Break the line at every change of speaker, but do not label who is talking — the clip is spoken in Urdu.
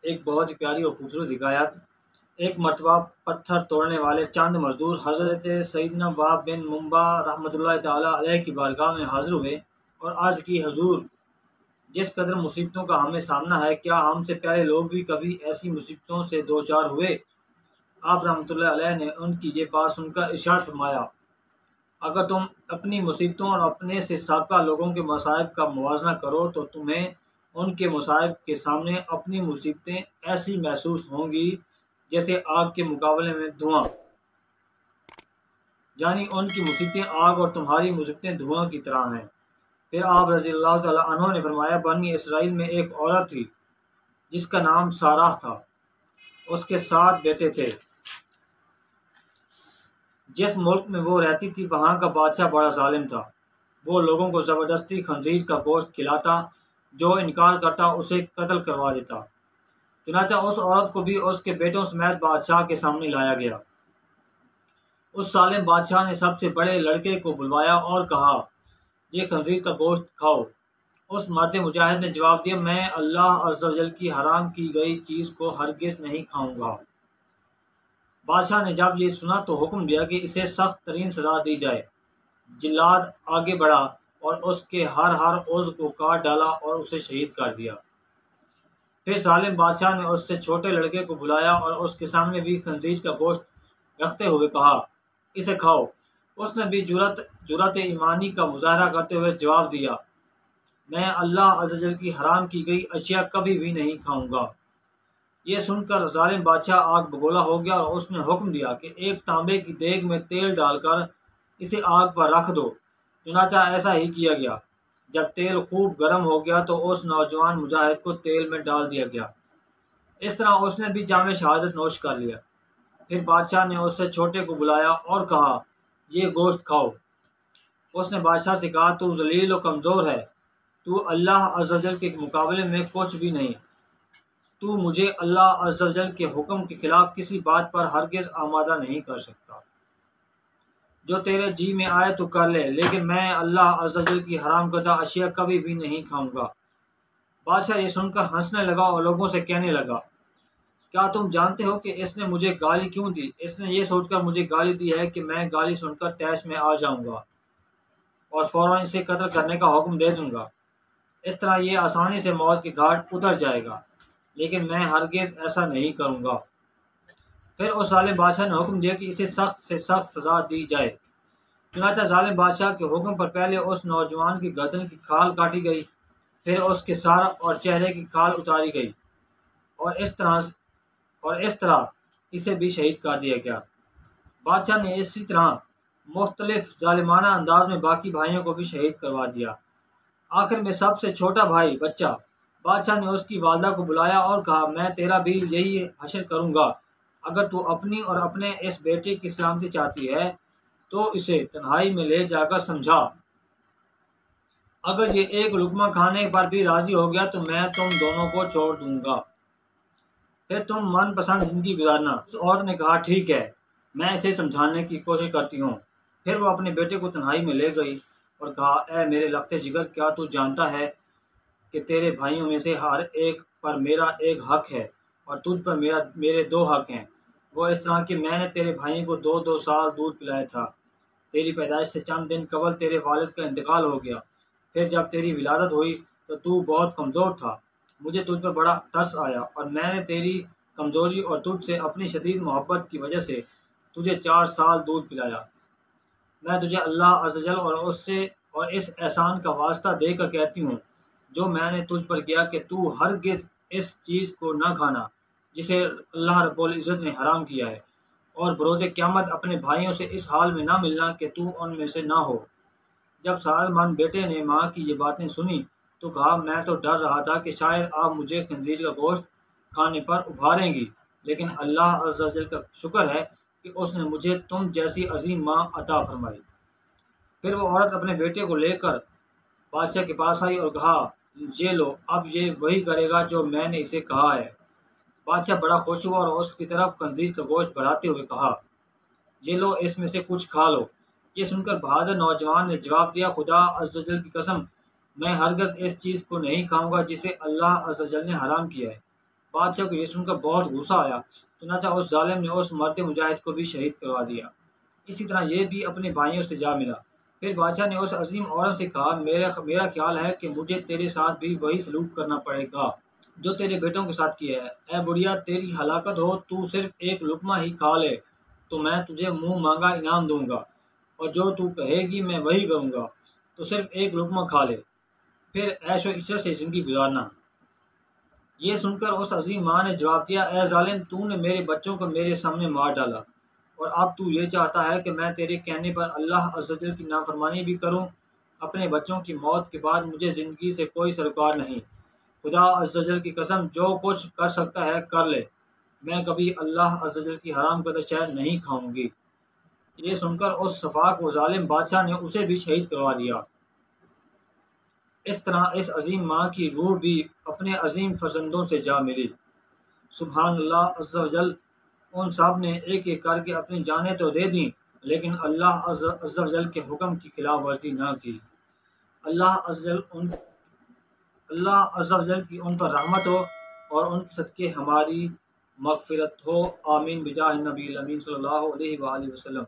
ایک بہت ہی پیاری اور خوبصورت حکایت۔ ایک مرتبہ پتھر توڑنے والے چند مزدور حضرت سیدنا واب بن منبع رحمۃ اللہ تعالیٰ علیہ کی بارگاہ میں حاضر ہوئے اور عرض کی، حضور، جس قدر مصیبتوں کا ہمیں سامنا ہے، کیا ہم سے پہلے لوگ بھی کبھی ایسی مصیبتوں سے دوچار ہوئے؟ آپ رحمۃ اللہ علیہ نے ان کی یہ بات سن کر ارشاد فرمایا، اگر تم اپنی مصیبتوں اور اپنے سے سابقہ لوگوں کے مصائب کا موازنہ کرو تو تمہیں ان کے مصائب کے سامنے اپنی مصیبتیں ایسی محسوس ہوں گی جیسے آگ کے مقابلے میں دھواں، یعنی ان کی مصیبتیں آگ اور تمہاری مصیبتیں دھواں کی طرح ہیں۔ پھر آپ رضی اللہ تعالیٰ عنہ نے فرمایا، بنی اسرائیل میں ایک عورت تھی جس کا نام سارہ تھا، اس کے 7 بیٹے تھے۔ جس ملک میں وہ رہتی تھی وہاں کا بادشاہ بڑا ظالم تھا، وہ لوگوں کو زبردستی خنزیر کا گوشت کھلاتا، جو انکار کرتا اسے قتل کروا دیتا۔ چنانچہ اس عورت کو بھی اس کے بیٹوں سمیت بادشاہ کے سامنے لایا گیا۔ اس ظالم بادشاہ نے سب سے بڑے لڑکے کو بلوایا اور کہا، یہ خنزیر کا گوشت کھاؤ۔ اس مرد مجاہد نے جواب دیا، میں اللہ عز و جل کی حرام کی گئی چیز کو ہرگز نہیں کھاؤں گا۔ بادشاہ نے جب یہ سنا تو حکم دیا کہ اسے سخت ترین سزا دی جائے۔ جلاد آگے بڑھا اور اس کے ہر عضو کو کاٹ ڈالا اور اسے شہید کر دیا۔ پھر ظالم بادشاہ نے اس سے چھوٹے لڑکے کو بلایا اور اس کے سامنے بھی خنزیر کا گوشت رکھتے ہوئے کہا، اسے کھاؤ۔ اس نے بھی جرأت ایمانی کا مظاہرہ کرتے ہوئے جواب دیا، میں اللہ عز و جل کی حرام کی گئی اشیاء کبھی بھی نہیں کھاؤں گا۔ یہ سن کر ظالم بادشاہ آگ بگولا ہو گیا اور اس نے حکم دیا کہ ایک تانبے کی دیگ میں تیل ڈال کر اسے آگ پر رکھ دو۔ چنانچہ ایسا ہی کیا گیا۔ جب تیل خوب گرم ہو گیا تو اس نوجوان مجاہد کو تیل میں ڈال دیا گیا۔ اس طرح اس نے بھی جام شہادت نوش کر لیا۔ پھر بادشاہ نے اس سے چھوٹے کو بلایا اور کہا، یہ گوشت کھاؤ۔ اس نے بادشاہ سے کہا، تو ذلیل و کمزور ہے، تو اللہ عز و جل کے مقابلے میں کچھ بھی نہیں، تو مجھے اللہ عز و جل کے حکم کے خلاف کسی بات پر ہرگز آمادہ نہیں کر سکتا۔ جو تیرے جی میں آئے تو کر لے، لیکن میں اللہ عز و جل کی حرام کردہ اشیاء کبھی بھی نہیں کھاؤں گا۔ بادشاہ یہ سن کر ہنسنے لگا اور لوگوں سے کہنے لگا، کیا تم جانتے ہو کہ اس نے مجھے گالی کیوں دی؟ اس نے یہ سوچ کر مجھے گالی دی ہے کہ میں گالی سن کر طیش میں آ جاؤں گا اور فوراً اسے قتل کرنے کا حکم دے دوں گا۔ اس طرح یہ آسانی سے موت کے گھاٹ اتر جائے گا، لیکن میں ہرگز ایسا نہیں کروں گا۔ پھر اس ظالم بادشاہ نے حکم دیا کہ اسے سخت سے سخت سزا دی جائے۔ چنانچہ ظالم بادشاہ کے حکم پر پہلے اس نوجوان کی گردن کی کھال کاٹی گئی، پھر اس کے سر اور چہرے کی کھال اتاری گئی، اور اس طرح اسے بھی شہید کر دیا گیا۔ بادشاہ نے اسی طرح مختلف ظالمانہ انداز میں باقی بھائیوں کو بھی شہید کروا دیا۔ آخر میں سب سے چھوٹا بھائی بچہ بادشاہ نے اس کی والدہ کو بلایا اور کہا، میں تیرا بھی یہی حشر کروں گا، اگر تو اپنی اور اپنے اس بیٹے کی سلامتی چاہتی ہے تو اسے تنہائی میں لے جا کر سمجھا۔ اگر یہ ایک لقمہ کھانے پر بھی راضی ہو گیا تو میں تم دونوں کو چھوڑ دوں گا، پھر تم من پسند زندگی گزارنا۔ اس عورت نے کہا، ٹھیک ہے، میں اسے سمجھانے کی کوشش کرتی ہوں۔ پھر وہ اپنے بیٹے کو تنہائی میں لے گئی اور کہا، اے میرے لخت جگر، کیا تو جانتا ہے کہ تیرے بھائیوں میں سے ہر ایک پر میرا ایک حق ہے اور تجھ پر میرے 2 حق ہیں۔ وہ اس طرح کہ میں نے تیرے بھائیوں کو 2 سال دودھ پلایا تھا۔ تیری پیدائش سے چند دن قبل تیرے والد کا انتقال ہو گیا۔ پھر جب تیری ولادت ہوئی تو بہت کمزور تھا۔ مجھے تجھ پر بڑا ترس آیا اور میں نے تیری کمزوری اور تجھ سے اپنی شدید محبت کی وجہ سے تجھے 4 سال دودھ پلایا۔ میں تجھے اللہ عز و جل اور اس احسان کا واسطہ دے کر کہتی ہوں جو میں نے تجھ پر کیا کہ تو ہرگز اس چیز کو نہ کھانا جسے اللہ رب العزت نے حرام کیا ہے، اور بروز قیامت اپنے بھائیوں سے اس حال میں نہ ملنا کہ تو ان میں سے نہ ہو۔ جب سعادت مند بیٹے نے ماں کی یہ باتیں سنی تو کہا، میں تو ڈر رہا تھا کہ شاید آپ مجھے خنزیر کا گوشت کھانے پر ابھاریں گی، لیکن اللہ عز و جل کا شکر ہے کہ اس نے مجھے تم جیسی عظیم ماں عطا فرمائی۔ پھر وہ عورت اپنے بیٹے کو لے کر بادشاہ کے پاس آئی اور کہا، یہ لو، اب یہ وہی کرے گا جو میں نے اسے کہا ہے۔ بادشاہ بڑا خوش ہوا اور اس کی طرف خنزیر کا گوشت بڑھاتے ہوئے کہا، یہ لو، اس میں سے کچھ کھا لو۔ یہ سن کر بہادر نوجوان نے جواب دیا، خدا عز و جل کی قسم، میں ہرگز اس چیز کو نہیں کھاؤں گا جسے اللہ عز و جل نے حرام کیا ہے۔ بادشاہ کو یہ سن کر بہت غصہ آیا، چنانچہ اس ظالم نے اس مرد مجاہد کو بھی شہید کروا دیا۔ اسی طرح یہ بھی اپنے بھائیوں سے جا ملا۔ پھر بادشاہ نے اس عظیم عورت سے کہا، میرا خیال ہے کہ مجھے تیرے ساتھ بھی وہی سلوک کرنا پڑے گا جو تیرے بیٹوں کے ساتھ کیا ہے۔ اے بڑھیا، تیری ہلاکت ہو، تو صرف ایک لقمہ ہی کھا لے تو میں تجھے منہ مانگا انعام دوں گا، اور جو تو کہے گی میں وہی کروں گا، تو صرف ایک لقمہ کھا لے، پھر عیش و عشرت سے زندگی گزارنا۔ یہ سن کر اس عظیم ماں نے جواب دیا، اے ظالم، تو نے میرے بچوں کو میرے سامنے مار ڈالا، اور اب تو یہ چاہتا ہے کہ میں تیرے کہنے پر اللہ عز و جل کی نافرمانی بھی کروں؟ اپنے بچوں کی موت کے بعد مجھے زندگی سے کوئی سروکار نہیں۔ خدا عز و جل کی قسم، جو کچھ کر سکتا ہے کر لے، میں کبھی اللہ عز و جل کی حرام کردہ شہد نہیں کھاؤں گی۔ یہ سن کر اس شفاق و ظالم بادشاہ نے اسے بھی شہید کروا دیا۔ اس طرح اس عظیم ماں کی روح بھی اپنے عظیم فرزندوں سے جا ملی۔ سبحان اللہ عز و جل، ان سب نے ایک ایک کر کے اپنی جانیں تو دے دیں، لیکن اللہ عز و جل کے حکم کی خلاف ورزی نہ کی۔ اللہ عز و جل کی ان پر رحمت ہو اور ان کے صدقے ہماری مغفرت ہو، آمین بجاہ النبی الامین صلی اللہ علیہ وآلہ وسلم۔